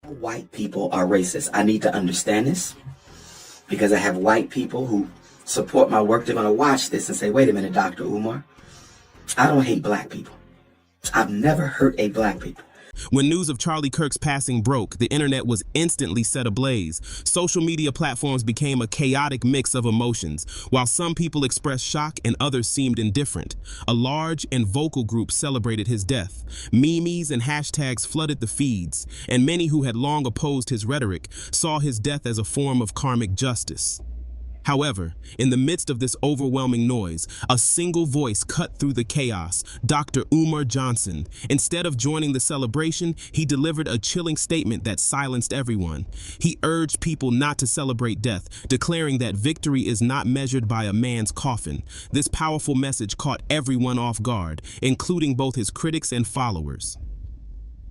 White people are racist. I need to understand this because I have white people who support my work. They're going to watch this and say, wait a minute, Dr. Umar, I don't hate black people. I've never hurt a black people. When news of Charlie Kirk's passing broke, the internet was instantly set ablaze. Social media platforms became a chaotic mix of emotions. While some people expressed shock and others seemed indifferent, a large and vocal group celebrated his death. Memes and hashtags flooded the feeds, and many who had long opposed his rhetoric saw his death as a form of karmic justice. However, in the midst of this overwhelming noise, a single voice cut through the chaos: Dr. Umar Johnson. Instead of joining the celebration, he delivered a chilling statement that silenced everyone. He urged people not to celebrate death, declaring that victory is not measured by a man's coffin. This powerful message caught everyone off guard, including both his critics and followers.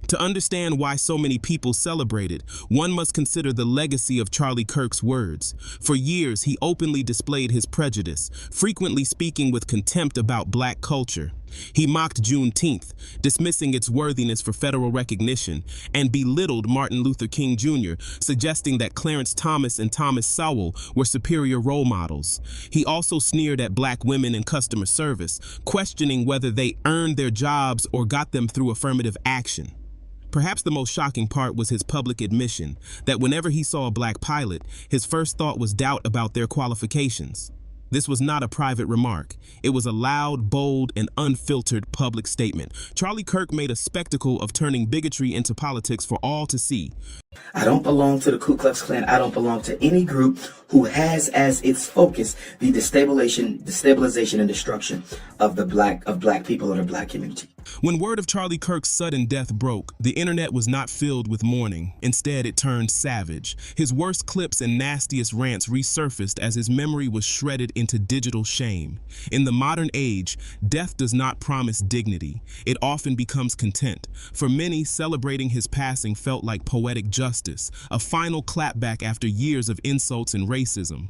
To understand why so many people celebrated, one must consider the legacy of Charlie Kirk's words. For years, he openly displayed his prejudice, frequently speaking with contempt about black culture. He mocked Juneteenth, dismissing its worthiness for federal recognition, and belittled Martin Luther King Jr., suggesting that Clarence Thomas and Thomas Sowell were superior role models. He also sneered at black women in customer service, questioning whether they earned their jobs or got them through affirmative action. Perhaps the most shocking part was his public admission that whenever he saw a black pilot, his first thought was doubt about their qualifications. This was not a private remark. It was a loud, bold, and unfiltered public statement. Charlie Kirk made a spectacle of turning bigotry into politics for all to see. I don't belong to the Ku Klux Klan. I don't belong to any group who has as its focus the destabilization and destruction of black people or the black community. When word of Charlie Kirk's sudden death broke, the internet was not filled with mourning. Instead, it turned savage. His worst clips and nastiest rants resurfaced as his memory was shredded into digital shame. In the modern age, death does not promise dignity. It often becomes content. For many, celebrating his passing felt like poetic justice, a final clapback after years of insults and racism.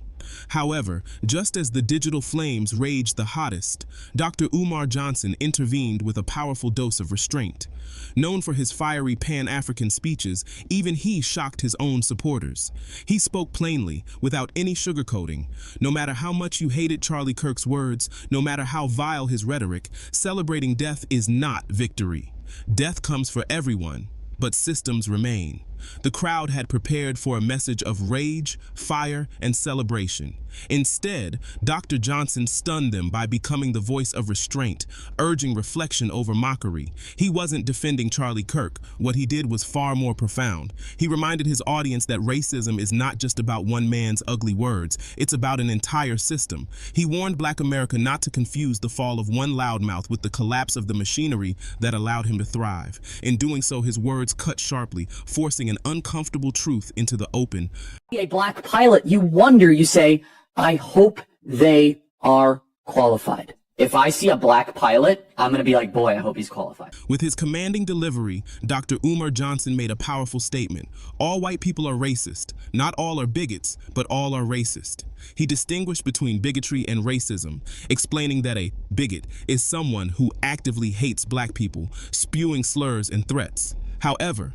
However, just as the digital flames raged the hottest, Dr. Umar Johnson intervened with a powerful dose of restraint. Known for his fiery Pan-African speeches, even he shocked his own supporters. He spoke plainly, without any sugarcoating. No matter how much you hated Charlie Kirk's words, no matter how vile his rhetoric, celebrating death is not victory. Death comes for everyone, but systems remain. The crowd had prepared for a message of rage, fire, and celebration. Instead, Dr. Johnson stunned them by becoming the voice of restraint, urging reflection over mockery. He wasn't defending Charlie Kirk. What he did was far more profound. He reminded his audience that racism is not just about one man's ugly words, it's about an entire system. He warned Black America not to confuse the fall of one loudmouth with the collapse of the machinery that allowed him to thrive. In doing so, his words cut sharply, forcing an uncomfortable truth into the open. A black pilot, you wonder, you say, I hope they are qualified. If I see a black pilot, I'm going to be like, boy, I hope he's qualified. With his commanding delivery, Dr. Umar Johnson made a powerful statement. All white people are racist. Not all are bigots, but all are racist. He distinguished between bigotry and racism, explaining that a bigot is someone who actively hates black people, spewing slurs and threats. However,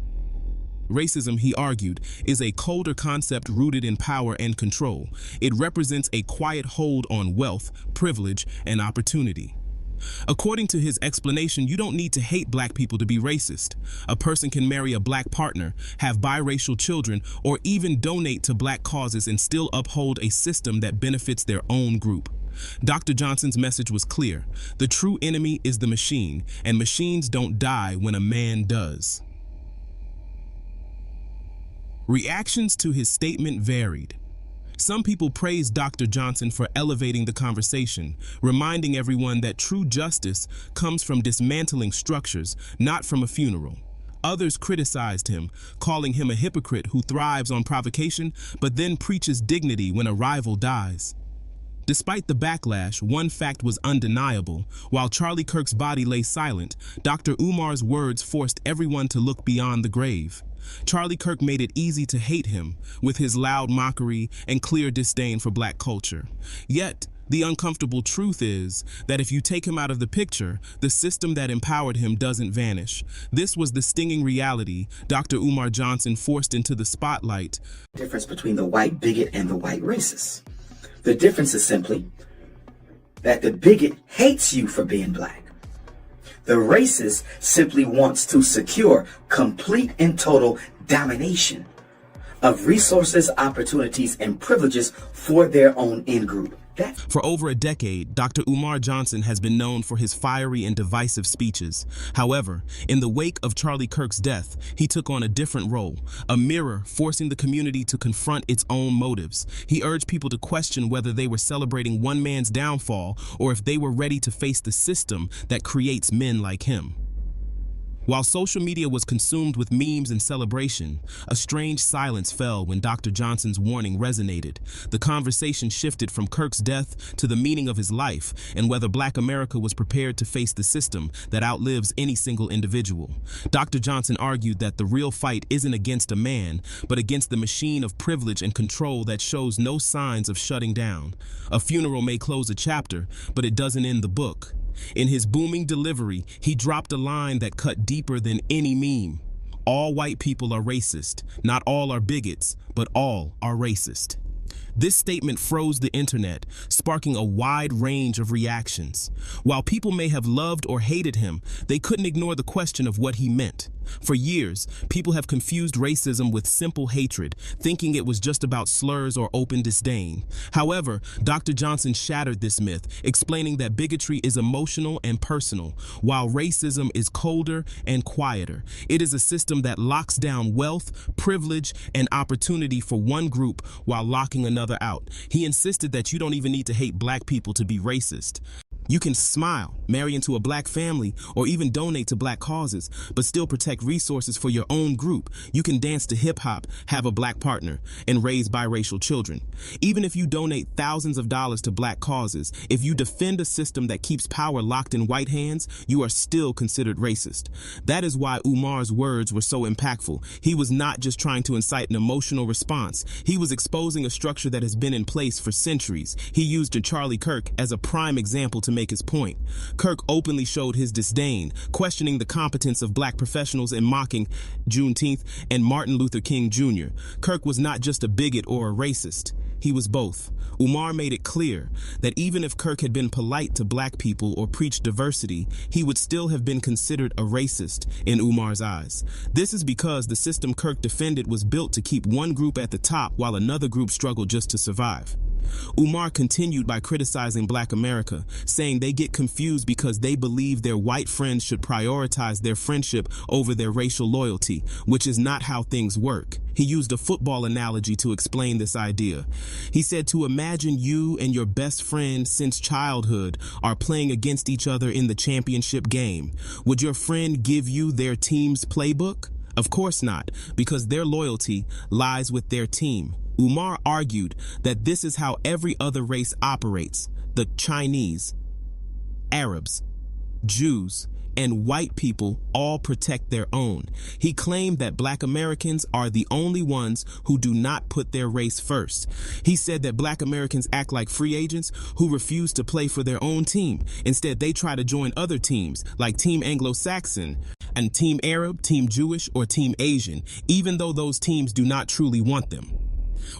racism, he argued, is a colder concept rooted in power and control. It represents a quiet hold on wealth, privilege, and opportunity. According to his explanation, you don't need to hate black people to be racist. A person can marry a black partner, have biracial children, or even donate to black causes and still uphold a system that benefits their own group. Dr. Johnson's message was clear. The true enemy is the machine, and machines don't die when a man does. Reactions to his statement varied. Some people praised Dr. Johnson for elevating the conversation, reminding everyone that true justice comes from dismantling structures, not from a funeral. Others criticized him, calling him a hypocrite who thrives on provocation but then preaches dignity when a rival dies. Despite the backlash, one fact was undeniable. While Charlie Kirk's body lay silent, Dr. Umar's words forced everyone to look beyond the grave. Charlie Kirk made it easy to hate him, with his loud mockery and clear disdain for black culture. Yet, The uncomfortable truth is that if you take him out of the picture, the system that empowered him doesn't vanish. This was the stinging reality Dr. Umar Johnson forced into the spotlight. Difference between the white bigot and the white racist. The difference is simply that the bigot hates you for being black. The racist simply wants to secure complete and total domination of resources, opportunities, and privileges for their own in-group. For over a decade, Dr. Umar Johnson has been known for his fiery and divisive speeches. However, in the wake of Charlie Kirk's death, he took on a different role, a mirror forcing the community to confront its own motives. He urged people to question whether they were celebrating one man's downfall or if they were ready to face the system that creates men like him. While social media was consumed with memes and celebration, a strange silence fell when Dr. Johnson's warning resonated. The conversation shifted from Kirk's death to the meaning of his life and whether Black America was prepared to face the system that outlives any single individual. Dr. Johnson argued that the real fight isn't against a man, but against the machine of privilege and control that shows no signs of shutting down. A funeral may close a chapter, but it doesn't end the book. In his booming delivery, he dropped a line that cut deeper than any meme. All white people are racist. Not all are bigots, but all are racist. This statement froze the internet, sparking a wide range of reactions. While people may have loved or hated him, they couldn't ignore the question of what he meant. For years, people have confused racism with simple hatred, thinking it was just about slurs or open disdain. However, Dr. Johnson shattered this myth, explaining that bigotry is emotional and personal, while racism is colder and quieter. It is a system that locks down wealth, privilege, and opportunity for one group while locking another out. He insisted that you don't even need to hate Black people to be racist. You can smile, marry into a Black family, or even donate to Black causes, but still protect resources for your own group. You can dance to hip-hop, have a Black partner, and raise biracial children. Even if you donate thousands of dollars to Black causes, if you defend a system that keeps power locked in white hands, you are still considered racist. That is why Umar's words were so impactful. He was not just trying to incite an emotional response. He was exposing a structure that has been in place for centuries. He used Charlie Kirk as a prime example to make his point. Kirk openly showed his disdain, questioning the competence of Black professionals and mocking Juneteenth and Martin Luther King Jr. Kirk was not just a bigot or a racist. He was both. Umar made it clear that even if Kirk had been polite to Black people or preached diversity, he would still have been considered a racist in Umar's eyes. This is because the system Kirk defended was built to keep one group at the top while another group struggled just to survive. Umar continued by criticizing Black America, saying they get confused because they believe their white friends should prioritize their friendship over their racial loyalty, which is not how things work. He used a football analogy to explain this idea. He said to imagine you and your best friend since childhood are playing against each other in the championship game. Would your friend give you their team's playbook? Of course not, because their loyalty lies with their team. Umar argued that this is how every other race operates. The Chinese, Arabs, Jews, and white people all protect their own. He claimed that Black Americans are the only ones who do not put their race first. He said that Black Americans act like free agents who refuse to play for their own team. Instead, they try to join other teams like Team Anglo-Saxon and Team Arab, Team Jewish, or Team Asian, even though those teams do not truly want them.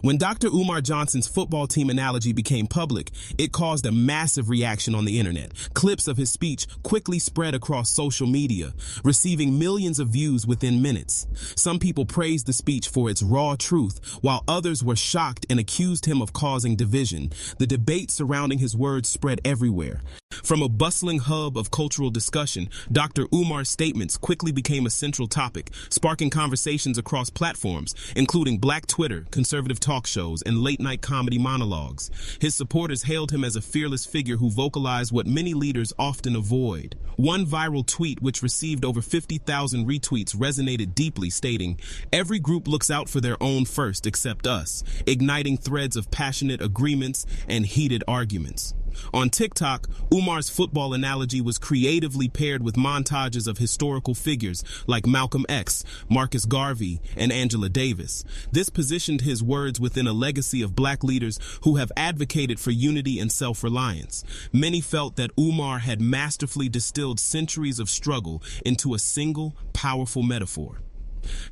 When Dr. Umar Johnson's football team analogy became public, it caused a massive reaction on the internet. Clips of his speech quickly spread across social media, receiving millions of views within minutes. Some people praised the speech for its raw truth, while others were shocked and accused him of causing division. The debate surrounding his words spread everywhere. From a bustling hub of cultural discussion, Dr. Umar's statements quickly became a central topic, sparking conversations across platforms, including Black Twitter, conservative talk shows, and late-night comedy monologues. His supporters hailed him as a fearless figure who vocalized what many leaders often avoid. One viral tweet, which received over 50,000 retweets, resonated deeply, stating, "Every group looks out for their own first except us," igniting threads of passionate agreements and heated arguments. On TikTok, Umar's football analogy was creatively paired with montages of historical figures like Malcolm X, Marcus Garvey, and Angela Davis. This positioned his words within a legacy of black leaders who have advocated for unity and self-reliance. Many felt that Umar had masterfully distilled centuries of struggle into a single, powerful metaphor.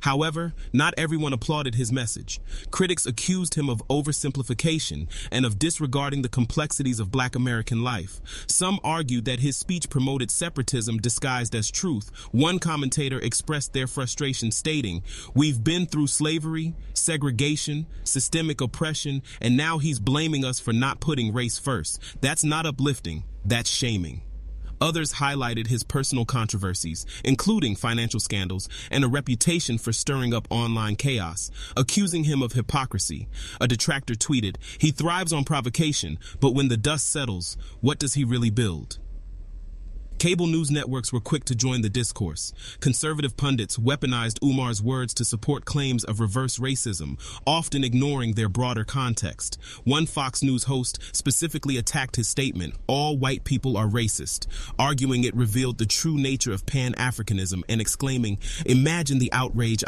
However, not everyone applauded his message. Critics accused him of oversimplification and of disregarding the complexities of Black American life. Some argued that his speech promoted separatism disguised as truth. One commentator expressed their frustration stating, "We've been through slavery, segregation, systemic oppression, and now he's blaming us for not putting race first. That's not uplifting, that's shaming." Others highlighted his personal controversies, including financial scandals and a reputation for stirring up online chaos, accusing him of hypocrisy. A detractor tweeted, "He thrives on provocation, but when the dust settles, what does he really build?" Cable news networks were quick to join the discourse. Conservative pundits weaponized Umar's words to support claims of reverse racism, often ignoring their broader context. One Fox News host specifically attacked his statement, "All white people are racist," arguing it revealed the true nature of Pan-Africanism and exclaiming, "Imagine the outrage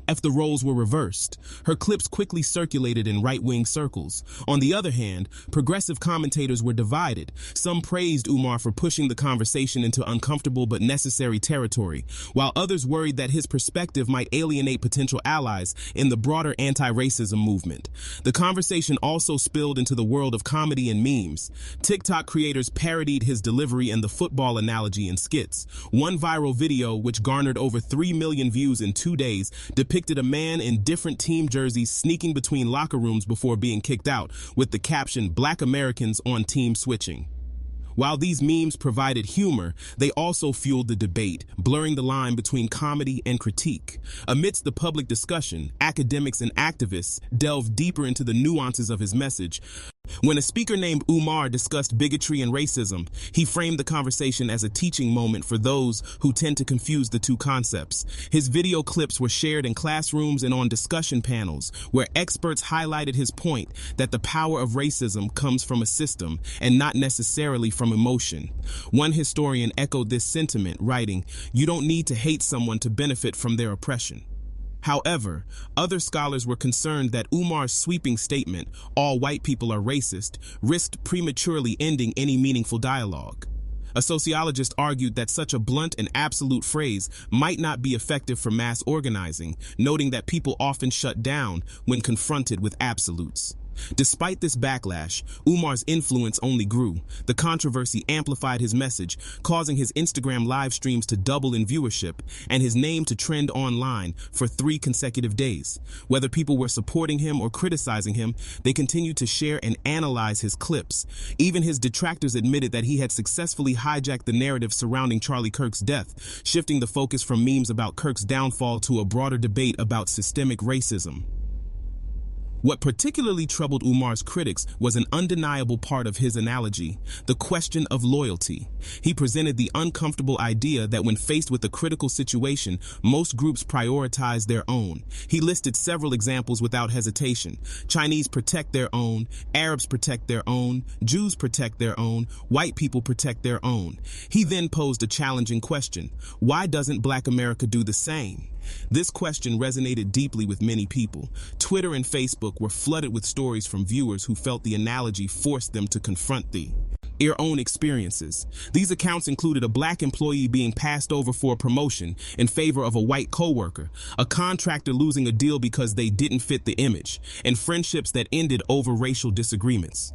if the roles were reversed." Her clips quickly circulated in right-wing circles. On the other hand, progressive commentators were divided. Some praised Umar for pushing the conversation into uncomfortable but necessary territory, while others worried that his perspective might alienate potential allies in the broader anti-racism movement. The conversation also spilled into the world of comedy and memes. TikTok creators parodied his delivery and the football analogy in skits. One viral video, which garnered over 3 million views in 2 days, depicted a man in different team jerseys sneaking between locker rooms before being kicked out, with the caption, "Black Americans on team switching." While these memes provided humor, they also fueled the debate, blurring the line between comedy and critique. Amidst the public discussion, academics and activists delved deeper into the nuances of his message. When a speaker named Umar discussed bigotry and racism, he framed the conversation as a teaching moment for those who tend to confuse the two concepts. His video clips were shared in classrooms and on discussion panels, where experts highlighted his point that the power of racism comes from a system and not necessarily from emotion. One historian echoed this sentiment, writing, "You don't need to hate someone to benefit from their oppression." However, other scholars were concerned that Umar's sweeping statement, "All white people are racist," risked prematurely ending any meaningful dialogue. A sociologist argued that such a blunt and absolute phrase might not be effective for mass organizing, noting that people often shut down when confronted with absolutes. Despite this backlash, Umar's influence only grew. The controversy amplified his message, causing his Instagram live streams to double in viewership and his name to trend online for 3 consecutive days. Whether people were supporting him or criticizing him, they continued to share and analyze his clips. Even his detractors admitted that he had successfully hijacked the narrative surrounding Charlie Kirk's death, shifting the focus from memes about Kirk's downfall to a broader debate about systemic racism. What particularly troubled Umar's critics was an undeniable part of his analogy, the question of loyalty. He presented the uncomfortable idea that when faced with a critical situation, most groups prioritize their own. He listed several examples without hesitation. Chinese protect their own, Arabs protect their own, Jews protect their own, white people protect their own. He then posed a challenging question: why doesn't Black America do the same? This question resonated deeply with many people. Twitter and Facebook were flooded with stories from viewers who felt the analogy forced them to confront their own experiences. These accounts included a Black employee being passed over for a promotion in favor of a white coworker, a contractor losing a deal because they didn't fit the image, and friendships that ended over racial disagreements.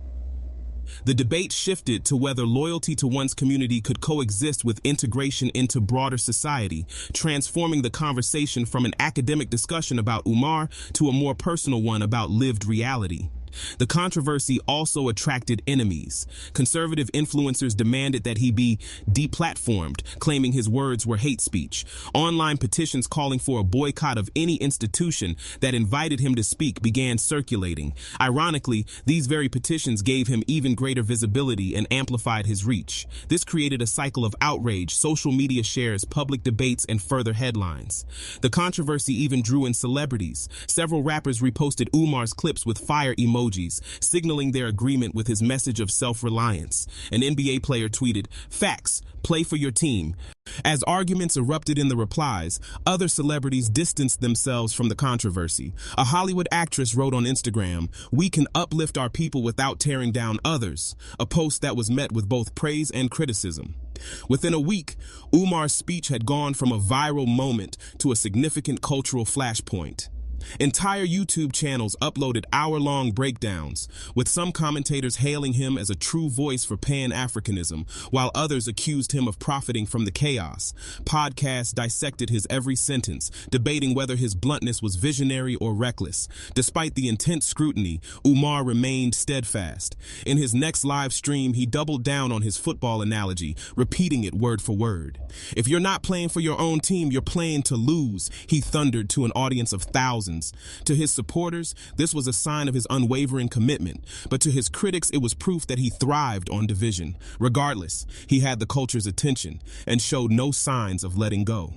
The debate shifted to whether loyalty to one's community could coexist with integration into broader society, transforming the conversation from an academic discussion about Umar to a more personal one about lived reality. The controversy also attracted enemies. Conservative influencers demanded that he be deplatformed, claiming his words were hate speech. Online petitions calling for a boycott of any institution that invited him to speak began circulating. Ironically, these very petitions gave him even greater visibility and amplified his reach. This created a cycle of outrage, social media shares, public debates, and further headlines. The controversy even drew in celebrities. Several rappers reposted Umar's clips with fire emojis emojis, signaling their agreement with his message of self-reliance. An NBA player tweeted, "Facts, play for your team." As arguments erupted in the replies, other celebrities distanced themselves from the controversy. A Hollywood actress wrote on Instagram, "We can uplift our people without tearing down others," a post that was met with both praise and criticism. Within a week, Umar's speech had gone from a viral moment to a significant cultural flashpoint. Entire YouTube channels uploaded hour-long breakdowns, with some commentators hailing him as a true voice for Pan-Africanism, while others accused him of profiting from the chaos. Podcasts dissected his every sentence, debating whether his bluntness was visionary or reckless. Despite the intense scrutiny, Umar remained steadfast. In his next live stream, he doubled down on his football analogy, repeating it word for word. "If you're not playing for your own team, you're playing to lose," he thundered to an audience of thousands. To his supporters, this was a sign of his unwavering commitment, but to his critics, it was proof that he thrived on division. Regardless, he had the culture's attention and showed no signs of letting go.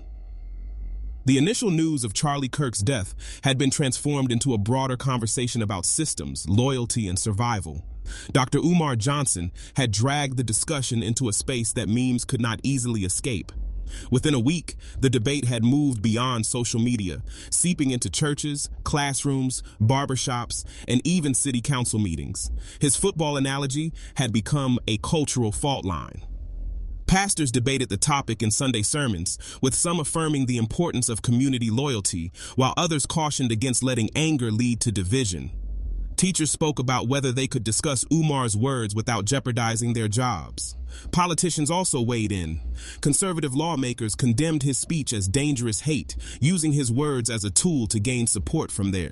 The initial news of Charlie Kirk's death had been transformed into a broader conversation about systems, loyalty, and survival. Dr. Umar Johnson had dragged the discussion into a space that memes could not easily escape. Within a week, the debate had moved beyond social media, seeping into churches, classrooms, barbershops, and even city council meetings. His football analogy had become a cultural fault line. Pastors debated the topic in Sunday sermons, with some affirming the importance of community loyalty, while others cautioned against letting anger lead to division. Teachers spoke about whether they could discuss Umar's words without jeopardizing their jobs. Politicians also weighed in. Conservative lawmakers condemned his speech as dangerous hate, using his words as a tool to gain support from their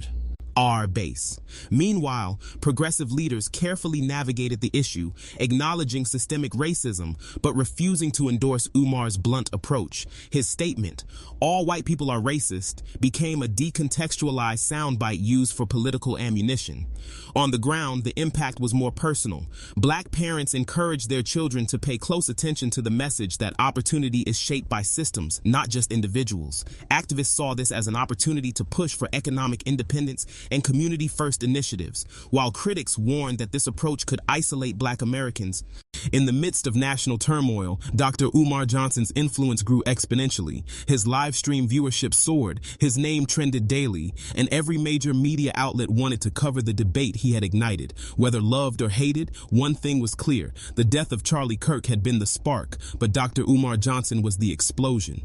base. Meanwhile, progressive leaders carefully navigated the issue, acknowledging systemic racism, but refusing to endorse Umar's blunt approach. His statement, "All white people are racist," became a decontextualized soundbite used for political ammunition. On the ground, the impact was more personal. Black parents encouraged their children to pay close attention to the message that opportunity is shaped by systems, not just individuals. Activists saw this as an opportunity to push for economic independence and community-first initiatives, while critics warned that this approach could isolate Black Americans. In the midst of national turmoil, Dr. Umar Johnson's influence grew exponentially. His live stream viewership soared, his name trended daily, and every major media outlet wanted to cover the debate he had ignited. Whether loved or hated, one thing was clear: the death of Charlie Kirk had been the spark, but Dr. Umar Johnson was the explosion.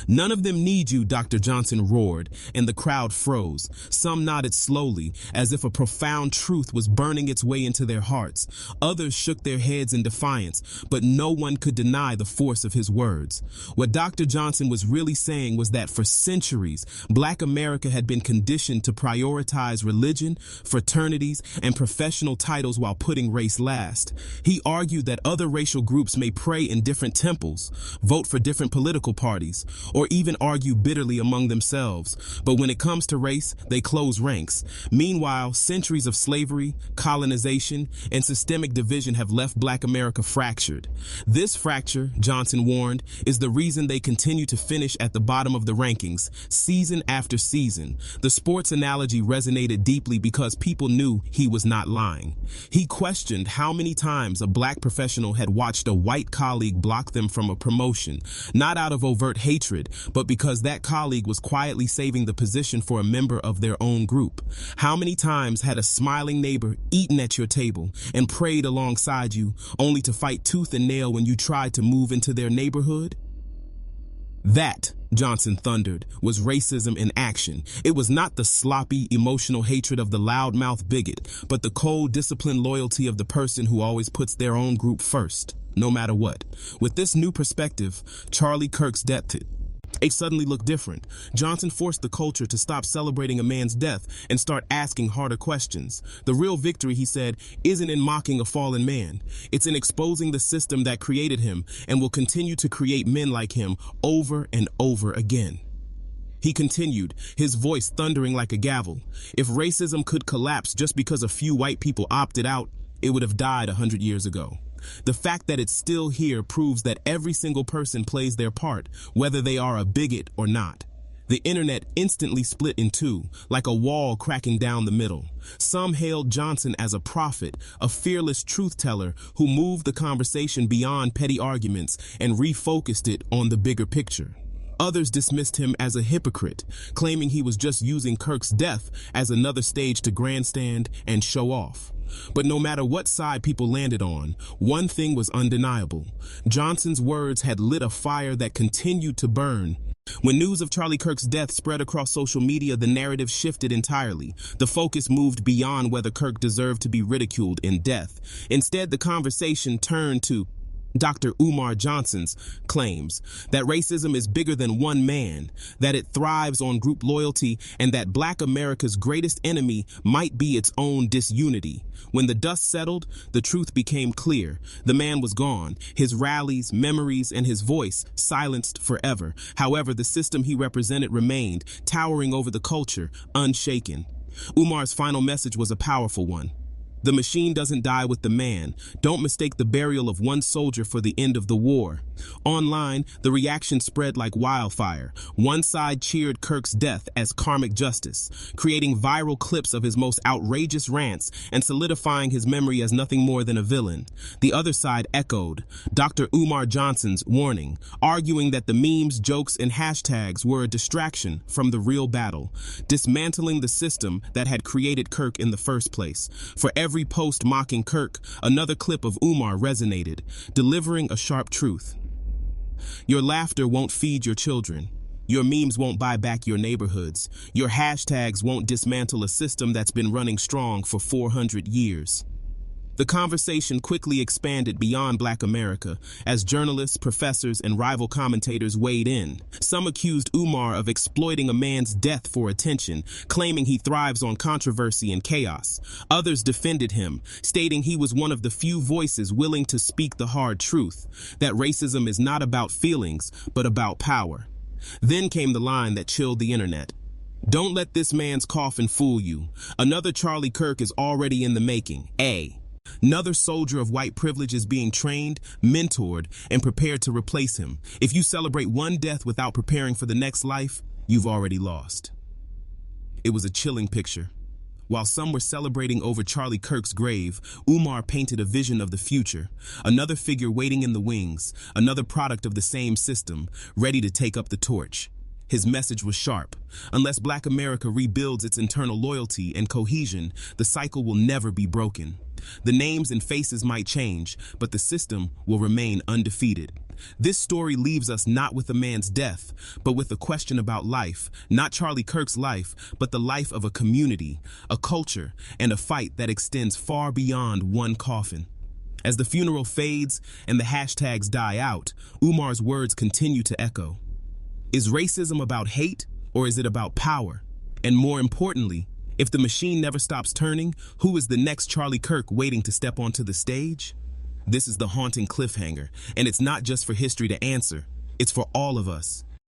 "None of them need you," Dr. Johnson roared, and the crowd froze. Some nodded slowly, as if a profound truth was burning its way into their hearts. Others shook their heads in defiance, but no one could deny the force of his words. What Dr. Johnson was really saying was that for centuries, Black America had been conditioned to prioritize religion, fraternities, and professional titles while putting race last. He argued that other racial groups may pray in different temples, vote for different political parties, or even argue bitterly among themselves. But when it comes to race, they close ranks. Meanwhile, centuries of slavery, colonization, and systemic division have left Black America fractured. This fracture, Johnson warned, is the reason they continue to finish at the bottom of the rankings, season after season. The sports analogy resonated deeply because people knew he was not lying. He questioned how many times a Black professional had watched a white colleague block them from a promotion, not out of overt hatred, but because that colleague was quietly saving the position for a member of their own group. How many times had a smiling neighbor eaten at your table and prayed alongside you, only to fight tooth and nail when you tried to move into their neighborhood? That, Johnson thundered, was racism in action. It was not the sloppy, emotional hatred of the loudmouth bigot, but the cold, disciplined loyalty of the person who always puts their own group first, no matter what. With this new perspective, Charlie Kirk's death suddenly looked different. Johnson forced the culture to stop celebrating a man's death and start asking harder questions. The real victory, he said, isn't in mocking a fallen man. It's in exposing the system that created him and will continue to create men like him over and over again. He continued, his voice thundering like a gavel. If racism could collapse just because a few white people opted out, it would have died 100 years ago. The fact that it's still here proves that every single person plays their part, whether they are a bigot or not. The internet instantly split in two, like a wall cracking down the middle. Some hailed Johnson as a prophet, a fearless truth-teller who moved the conversation beyond petty arguments and refocused it on the bigger picture. Others dismissed him as a hypocrite, claiming he was just using Kirk's death as another stage to grandstand and show off. But no matter what side people landed on, one thing was undeniable. Johnson's words had lit a fire that continued to burn. When news of Charlie Kirk's death spread across social media, the narrative shifted entirely. The focus moved beyond whether Kirk deserved to be ridiculed in death. Instead, the conversation turned to Dr. Umar Johnson's claims that racism is bigger than one man, that it thrives on group loyalty, and that Black America's greatest enemy might be its own disunity. When the dust settled, the truth became clear. The man was gone, his rallies, memories, and his voice silenced forever. However, the system he represented remained, towering over the culture, unshaken. Umar's final message was a powerful one. The machine doesn't die with the man. Don't mistake the burial of one soldier for the end of the war. Online, the reaction spread like wildfire. One side cheered Kirk's death as karmic justice, creating viral clips of his most outrageous rants and solidifying his memory as nothing more than a villain. The other side echoed Dr. Umar Johnson's warning, arguing that the memes, jokes, and hashtags were a distraction from the real battle, dismantling the system that had created Kirk in the first place. For every post mocking Kirk, another clip of Umar resonated, delivering a sharp truth. Your laughter won't feed your children. Your memes won't buy back your neighborhoods. Your hashtags won't dismantle a system that's been running strong for 400 years. The conversation quickly expanded beyond Black America as journalists, professors, and rival commentators weighed in. Some accused Umar of exploiting a man's death for attention, claiming he thrives on controversy and chaos. Others defended him, stating he was one of the few voices willing to speak the hard truth, that racism is not about feelings, but about power. Then came the line that chilled the internet. Don't let this man's coffin fool you. Another Charlie Kirk is already in the making. Another soldier of white privilege is being trained, mentored, and prepared to replace him. If you celebrate one death without preparing for the next life, you've already lost. It was a chilling picture. While some were celebrating over Charlie Kirk's grave, Umar painted a vision of the future. Another figure waiting in the wings, another product of the same system, ready to take up the torch. His message was sharp. Unless Black America rebuilds its internal loyalty and cohesion, the cycle will never be broken. The names and faces might change, but the system will remain undefeated. This story leaves us not with a man's death, but with a question about life, not Charlie Kirk's life, but the life of a community, a culture, and a fight that extends far beyond one coffin. As the funeral fades and the hashtags die out, Umar's words continue to echo. Is racism about hate, or is it about power? And more importantly, if the machine never stops turning, who is the next Charlie Kirk waiting to step onto the stage? This is the haunting cliffhanger, and it's not just for history to answer, it's for all of us.